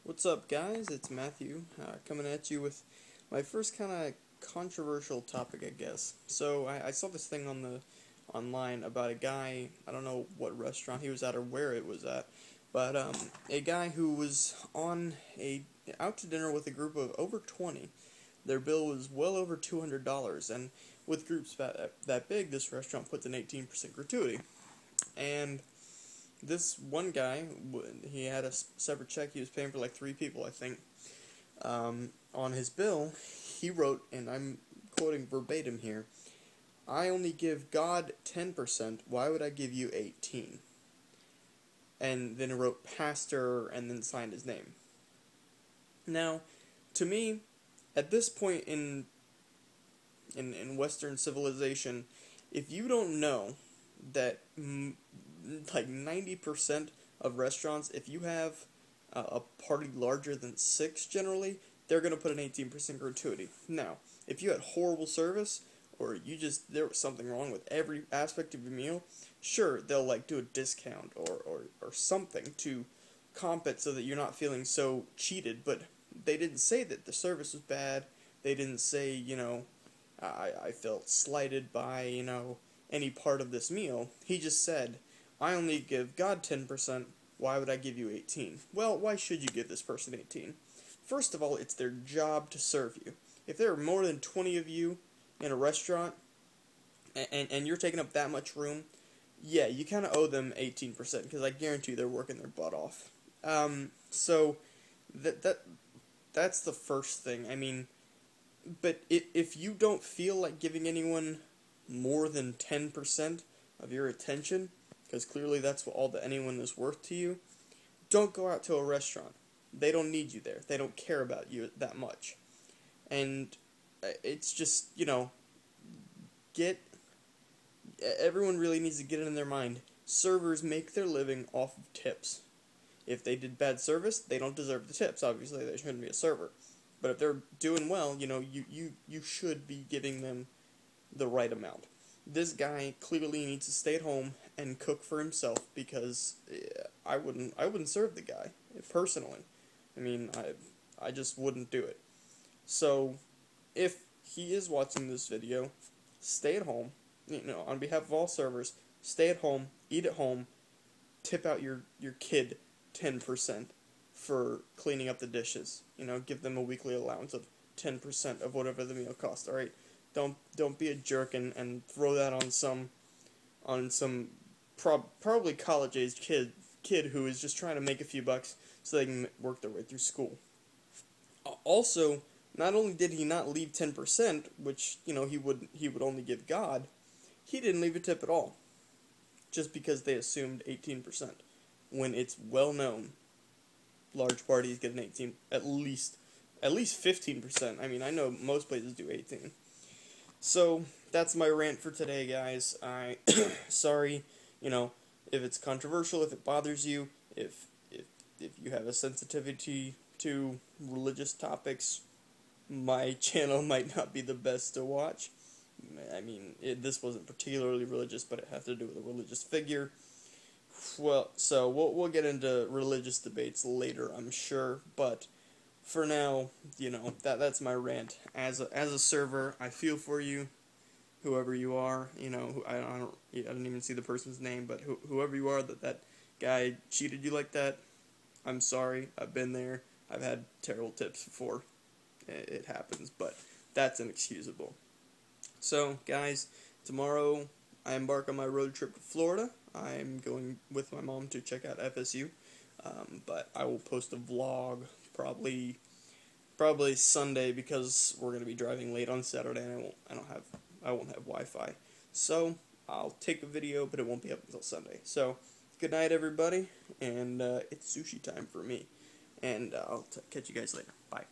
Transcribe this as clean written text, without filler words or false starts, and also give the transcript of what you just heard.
What's up, guys? It's Matthew, coming at you with my first kind of controversial topic, I guess. So I saw this thing online about a guy. I don't know what restaurant he was at or where it was at, but a guy who was out to dinner with a group of over 20. Their bill was well over $200, and with groups that big, this restaurant puts an 18% gratuity. And this one guy, he had a separate check. He was paying for like 3 people, I think. On his bill, he wrote, and I'm quoting verbatim here, "I only give God 10%. Why would I give you 18?" And then he wrote pastor and then signed his name. Now, to me, at this point in Western civilization, if you don't know that like 90% of restaurants, if you have a party larger than 6 generally, they're going to put an 18% gratuity. Now, if you had horrible service, or there was something wrong with every aspect of your meal, sure, they'll like do a discount or something to comp it so that you're not feeling so cheated, but they didn't say that the service was bad. They didn't say, I felt slighted by, any part of this meal. He just said, "I only give God 10%, why would I give you 18? Well, why should you give this person 18? First of all, it's their job to serve you. If there are more than 20 of you in a restaurant, and you're taking up that much room, yeah, you kind of owe them 18%, because I guarantee they're working their butt off. So, that's the first thing. I mean, but if you don't feel like giving anyone more than 10% of your attention, because clearly that's what all that anyone is worth to you, don't go out to a restaurant. They don't need you there. They don't care about you that much. And it's just, everyone really needs to get it in their mind. Servers make their living off of tips. If they did bad service, they don't deserve the tips. Obviously, they shouldn't be a server. But if they're doing well, you should be giving them the right amount. This guy clearly needs to stay at home and cook for himself, because I wouldn't serve the guy personally. I mean, I just wouldn't do it. So if he is watching this video, stay at home. On behalf of all servers, stay at home, eat at home, tip out your kid 10% for cleaning up the dishes. Give them a weekly allowance of 10% of whatever the meal costs. All right, don't be a jerk and throw that on some probably college aged kid who is just trying to make a few bucks so they can work their way through school. Also, not only did he not leave 10%, which he would only give God, he didn't leave a tip at all, just because they assumed 18%, when it's well known large parties get an 18, at least 15%. I mean, I know most places do 18. So that's my rant for today, guys. Sorry, if it's controversial, if it bothers you, if you have a sensitivity to religious topics, my channel might not be the best to watch. I mean, this wasn't particularly religious, but it has to do with a religious figure. Well, so we'll get into religious debates later, I'm sure, but for now, that's my rant. As a server, I feel for you, whoever you are. I didn't even see the person's name, but whoever you are, that guy cheated you like that, I'm sorry. I've been there. I've had terrible tips before. It happens, but that's inexcusable. So, guys, tomorrow I embark on my road trip to Florida. I'm going with my mom to check out FSU, but I will post a vlog probably Sunday, because we're going to be driving late on Saturday, and I won't have Wi-Fi. So I'll take a video, but it won't be up until Sunday. So good night, everybody, and it's sushi time for me, and I'll catch you guys later. Bye.